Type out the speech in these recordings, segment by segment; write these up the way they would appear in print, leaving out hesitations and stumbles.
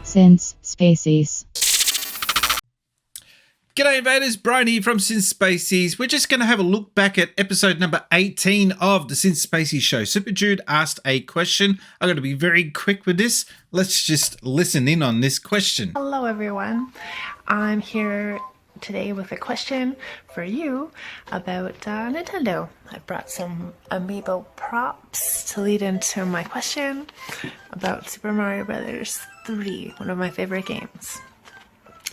Since Spacies. G'day invaders, Brian here from Since Spacies. We're just going to have a look back at episode number 18 of the Since Spacies show. Super Jude asked a question. I'm going to be very quick with this. Let's just listen in on this question. Hello everyone. I'm here today with a question for you about Nintendo. I brought some amiibo props to lead into my question about Super Mario Bros. 3, one of my favorite games.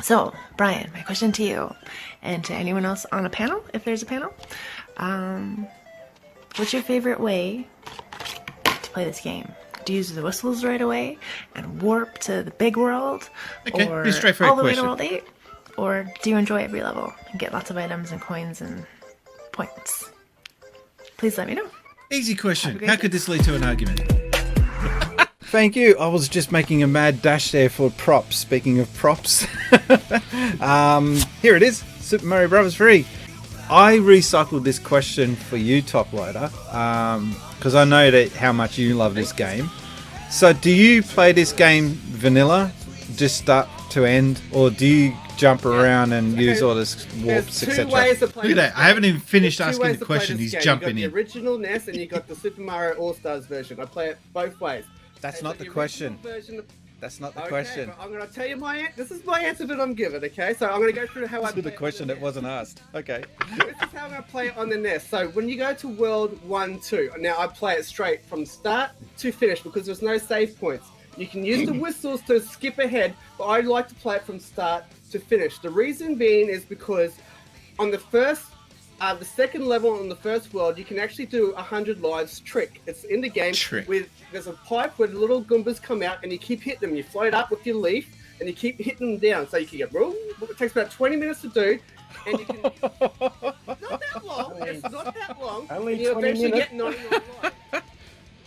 So, Brian, my question to you and to anyone else on a panel, if there's a panel, what's your favorite way to play this game? Do you use the whistles right away and warp to the big world? Okay, or pretty straightforward all the way question. to World 8? Or do you enjoy every level and get lots of items and coins and points? Please let me know. Easy question. great How day. could this lead to an argument? Thank you. I was just making a mad dash there for props. Speaking of props, here it is, Super Mario Bros. 3. I recycled this question for you, Top Loader, because I know that how much you love this game. So do you play this game vanilla, just start to end, or do you jump around and use all this warps, There's two etc.? ways to play Look at this that. I haven't even game. finished There's two asking ways the to play question. this He's game. jumping You in. got the original NES and you got the Super Mario All-Stars version. I play it both ways. That's Okay, not so the question. original version- That's not the Okay, question. but I'm going to tell you this is my answer that I'm given, okay? So I'm going to go through how I To play the it question on that the wasn't asked. Okay. NES. This is how I'm going to play it on the NES. So when you go to World 1, 2, now I play it straight from start to finish because there's no save points. You can use the whistles to skip ahead, but I like to play it from start to finish. The reason being is because on the second level on the first world, you can actually do 100 lives trick. It's in the game. Trick. There's a pipe where the little Goombas come out and you keep hitting them. You float up with your leaf and you keep hitting them down. So you can get it takes about 20 minutes to do. And you can not that long. It's not that long. Only and you 20 eventually minutes. get 99 lives.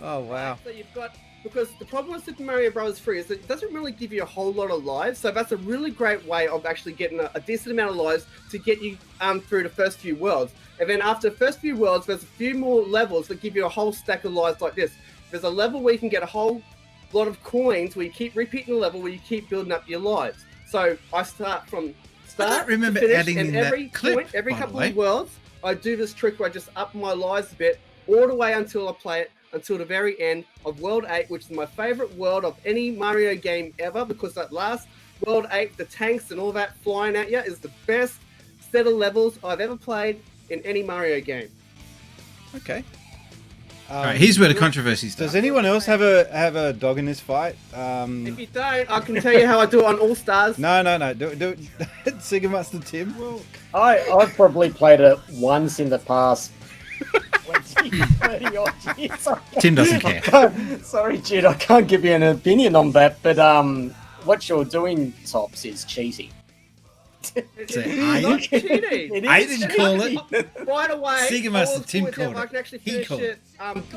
Oh wow. So you've got, because the problem with Super Mario Bros. 3 is that it doesn't really give you a whole lot of lives, so that's a really great way of actually getting a decent amount of lives to get you through the first few worlds. And then after the first few worlds, there's a few more levels that give you a whole stack of lives like this. There's a level where you can get a whole lot of coins where you keep repeating the level where you keep building up your lives. So I start from start I don't remember to finish, adding and in every that clip, point, every by the couple way. of worlds, I do this trick where I just up my lives a bit all the way until I play it until the very end of World 8, which is my favorite world of any Mario game ever, because that last World 8, the tanks and all that flying at you, is the best set of levels I've ever played in any Mario game. Okay. All right, here's where the controversy starts. Does anyone else have a dog in this fight? If you don't, I can tell you how I do it on All Stars. No. Do it. Sega Master Tim. I've probably played it once in the past 20, 30 odd years. Tim doesn't care. Sorry, Jude, I can't give you an opinion on that, but what you're doing, Tops, is cheating. It's I- not cheating. It I is didn't call it. Right away, Sega I Master will Tim point called out, I it. can actually He finish called it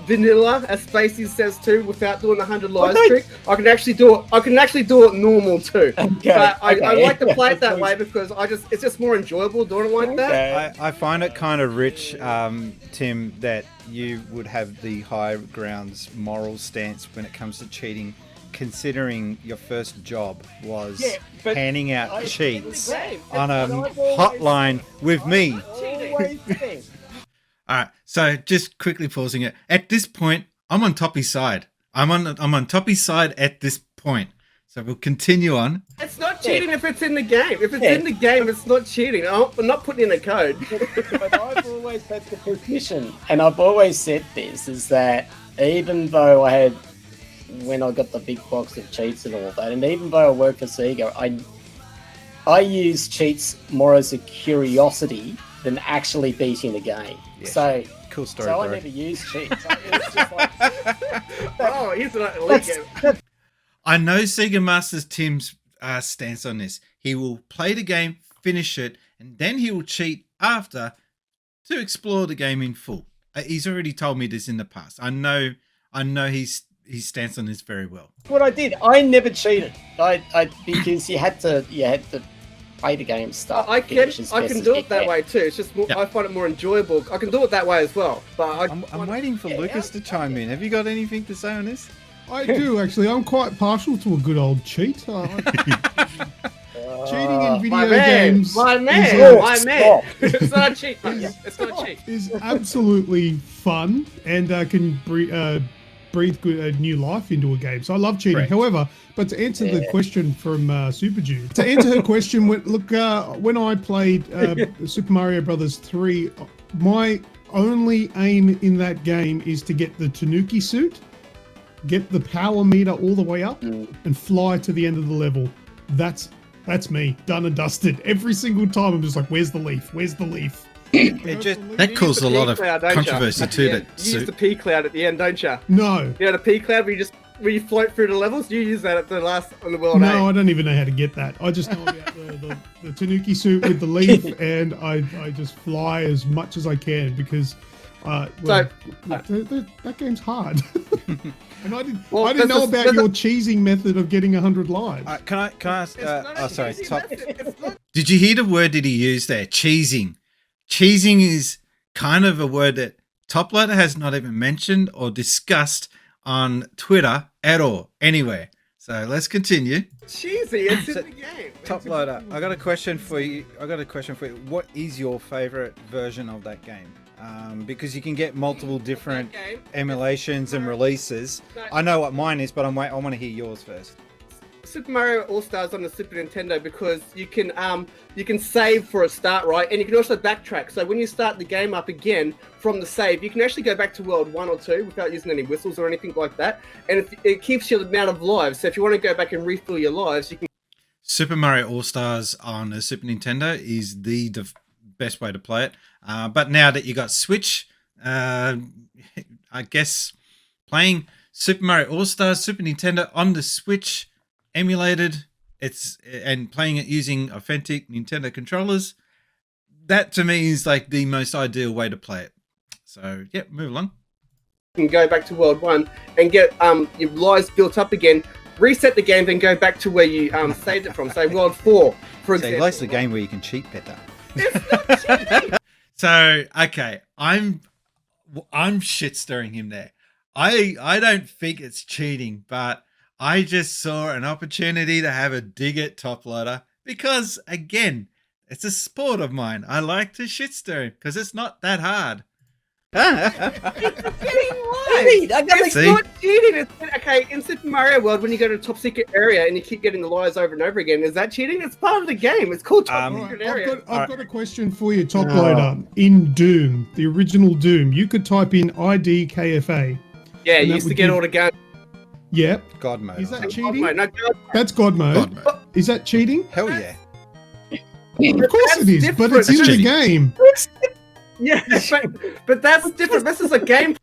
vanilla, as Spacies says too, without doing the 100 lives no. trick. I can actually do it. I can actually do it normal too. Okay, But I okay. like to play it that way because it's just more enjoyable doing it like that. Okay. I find it kind of rich, Tim, that you would have the high grounds moral stance when it comes to cheating, considering your first job was Yeah, but handing out I- cheats Same. on a I've always hotline with me. Always think. All right, so just quickly pausing it. At this point, I'm on Toppy's side. I'm on Toppy's side at this point. So we'll continue on. It's not cheating if it's in the game. If it's Yeah. in the game, it's not cheating. I'm not putting in a code. But I've always had the position, and I've always said this, is that even though when I got the big box of cheats and all that, and even though I work for Sega, I use cheats more as a curiosity than actually beating the game. Yeah. So, Cool story, so I bro. never use cheats. It's just like, Oh, he's an elite game. I know Sega Master's Tim's stance on this. He will play the game, finish it, and then he will cheat after to explore the game in full. He's already told me this in the past. I know his stance on this very well. what I did. I never cheated. I because you had to play the game start. I to can finish as I best can as do you it that can. way too. It's just more, Yeah. I find it more enjoyable. I can do it that way as well. But I'm waiting for Lucas to chime in. Have you got anything to say on this? I do actually. I'm quite partial to a good old cheat. Cheating in video games my is, man, uh, my man. It's not a cheat, mate. It's not a cheat. is absolutely fun and can breathe good, new life into a game. So I love cheating. Correct. However, but to answer the question from Super Jew, to answer her question, when I played Super Mario Brothers 3, my only aim in that game is to get the Tanuki suit, get the power meter all the way up, and fly to the end of the level. That's me, done and dusted. Every single time I'm just like, where's the leaf? Where's the leaf? That caused a lot of P-cloud, don't controversy you? At too. the end. That You use the P cloud at the end, don't you? No. You know the P cloud where you float through the levels. You use that at the last on the world. No, I don't even know how to get that. I just know about the Tanuki suit with the leaf, and I just fly as much as I can because that game's hard. And I didn't know about your cheesing method of getting 100 lives. Can I ask? Sorry, top. Did you hear the word that he used there? Cheesing. Cheesing is kind of a word that Toplighter has not even mentioned or discussed on Twitter at all, anywhere. So let's continue. Cheesy, it's in the game. Top loader, I got a question for you. What is your favorite version of that game? Because you can get multiple different emulations and releases. I know what mine is, but I want to hear yours first. Super Mario All Stars on the Super Nintendo because you can save for a start, right? And you can also backtrack. So when you start the game up again from the save, you can actually go back to World 1 or 2 without using any whistles or anything like that. And it keeps your amount of lives. So if you want to go back and refill your lives, you can. Super Mario All Stars on the Super Nintendo is the best way to play it. But now that you got Switch, I guess playing Super Mario All Stars Super Nintendo on the Switch emulated and playing it using authentic Nintendo controllers, that to me is like the most ideal way to play it. So yeah, move along. You can go back to World 1 and get your lives built up again, reset the game, then go back to where you saved it from. Say World 4, for So example. he likes the game where you can cheat better. So okay, I'm shit stirring him there. I don't think it's cheating, but I just saw an opportunity to have a dig at Toplighter because again, it's a sport of mine. I like to shit stir him because it's not that hard. It's not cheating. It's, okay, in Super Mario World, when you go to a top secret area and you keep getting the lives over and over again, is that cheating? It's part of the game. It's called top secret area. I've got a question for you, Toplighter. In Doom, the original Doom, you could type in IDKFA. Yeah, and you that used to would get give- all the guns. Yep. God mode. Is that Oh, cheating? mate, no, God, That's God mode. God mode. Is that cheating? Hell yeah. Of course it is, but it's That's in the cheating. game. yeah, but that's different. This is a game.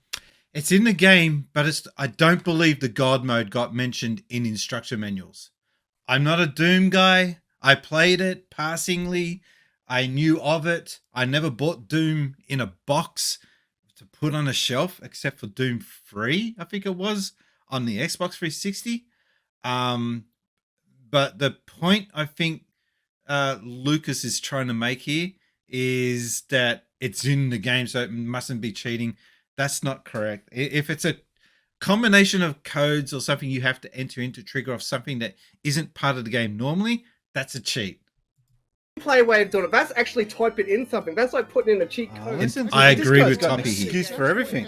It's in the game, but I don't believe the God mode got mentioned in instruction manuals. I'm not a Doom guy. I played it passingly. I knew of it. I never bought Doom in a box to put on a shelf, except for Doom 3, I think it was, on the Xbox 360. But the point I think Lucas is trying to make here is that it's in the game, so it mustn't be cheating. That's not correct. If it's a combination of codes or something you have to enter in to trigger off something that isn't part of the game normally, that's a cheat. Play way of doing it. That's actually typing in something. That's like putting in a cheat code. Listen, I this agree guy's with got an Toppy here. excuse for everything.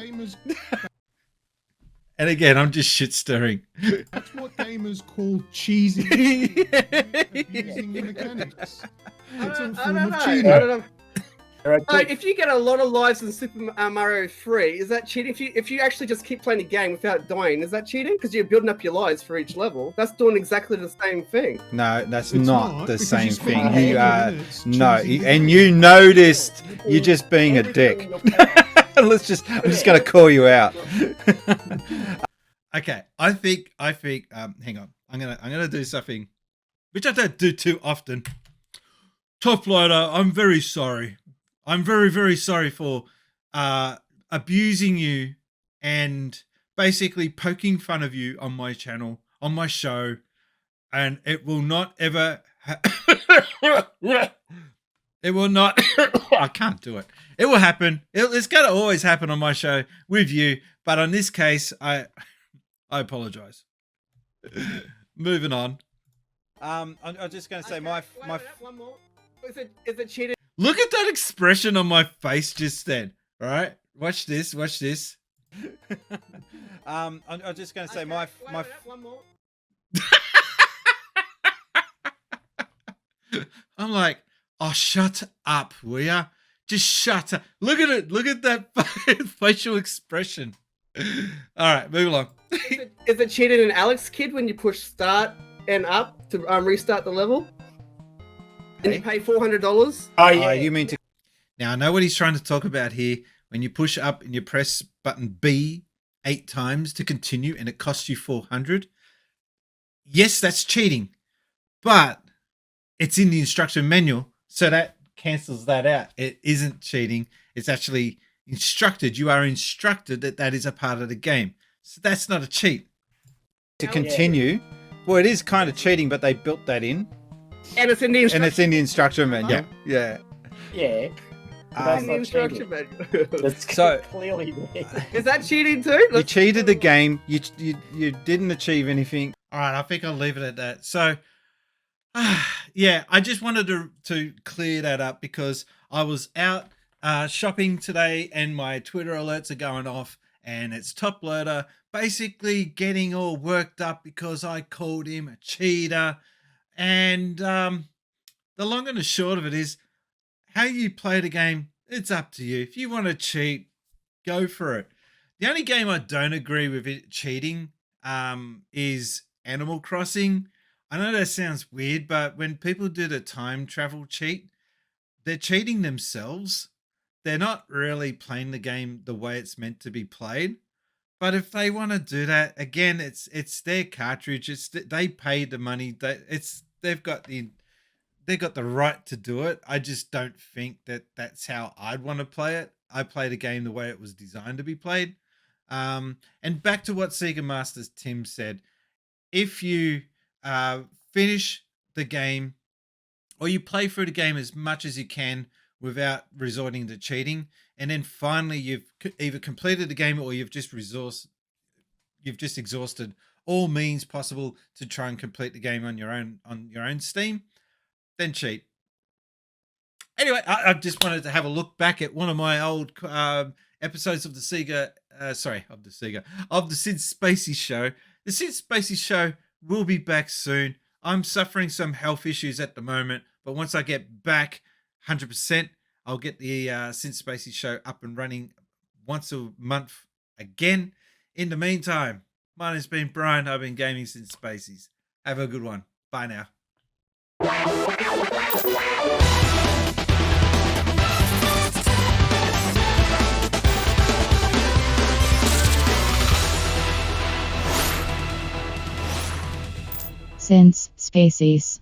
And again, I'm just shit stirring. That's what gamers call cheesy. Abusing the mechanics. It's a I form don't of know. cheating. I don't know. There are two- If you get a lot of lives in Super Mario 3, is that cheating? If you actually just keep playing the game without dying, is that cheating? Because you're building up your lives for each level. That's doing exactly the same thing. No, that's It's not the because same you spend thing. all You your are minutes no, choosing and the you game. noticed you're just being a dick. I'm just gonna call you out. Okay, I think. Hang on, I'm gonna do something, which I don't do too often. Toplighter, I'm very sorry. I'm very, very sorry for abusing you and basically poking fun of you on my channel, on my show, and it will not ever It will not. I can't do it. It will happen. It's going to always happen on my show with you. But on this case, I apologize. Moving on. I'm just going to say my one more. Is it cheated? Look at that expression on my face just then. All right, watch this. Watch this. I'm just going to say my one more. I'm like, oh, shut up, will ya? Just shut up. Look at it. Look at that facial expression. All right, move along. Is it cheated in Alex Kid when you push start and up to restart the level? And you pay $400? Oh yeah, you mean to? Now, I know what he's trying to talk about here. When you push up and you press button B 8 times to continue and it costs you 400. Yes, that's cheating, but it's in the instruction manual, so that cancels that out. It isn't cheating. It's actually instructed. You are instructed that is a part of the game. So that's not a cheat. To continue, well, it is kind of cheating, but they built that in. And it's in the instruction manual. Yeah. yeah. That's That's the not instruction cheating. manual. That's So- clearly there. Is that cheating too? You cheated the game. You didn't achieve anything. All right, I think I'll leave it at that. So, yeah, I just wanted to clear that up because I was out shopping today and my Twitter alerts are going off and it's Top Loader basically getting all worked up because I called him a cheater. And the long and the short of it is how you play the game, it's up to you. If you want to cheat, go for it. The only game I don't agree with it cheating is Animal Crossing. I know that sounds weird, but when people do the time travel cheat, they're cheating themselves. They're not really playing the game the way it's meant to be played. But if they want to do that, again, it's their cartridge. They paid the money. They've got the right to do it. I just don't think that's how I'd want to play it. I play the game the way it was designed to be played. And back to what Sega Masters Tim said, if you finish the game or you play through the game as much as you can without resorting to cheating, and then finally you've either completed the game or you've just exhausted all means possible to try and complete the game on your own Steam, then cheat. Anyway, I just wanted to have a look back at one of my old episodes of the Sid Spacies show. The Sid Spacies show will be back soon. I'm suffering some health issues at the moment, but once I get back 100%, I'll get the Sid Spacies show up and running once a month again. In the meantime, mine has been Brian. I've been gaming since Spacies. Have a good one. Bye now. Since Spacies.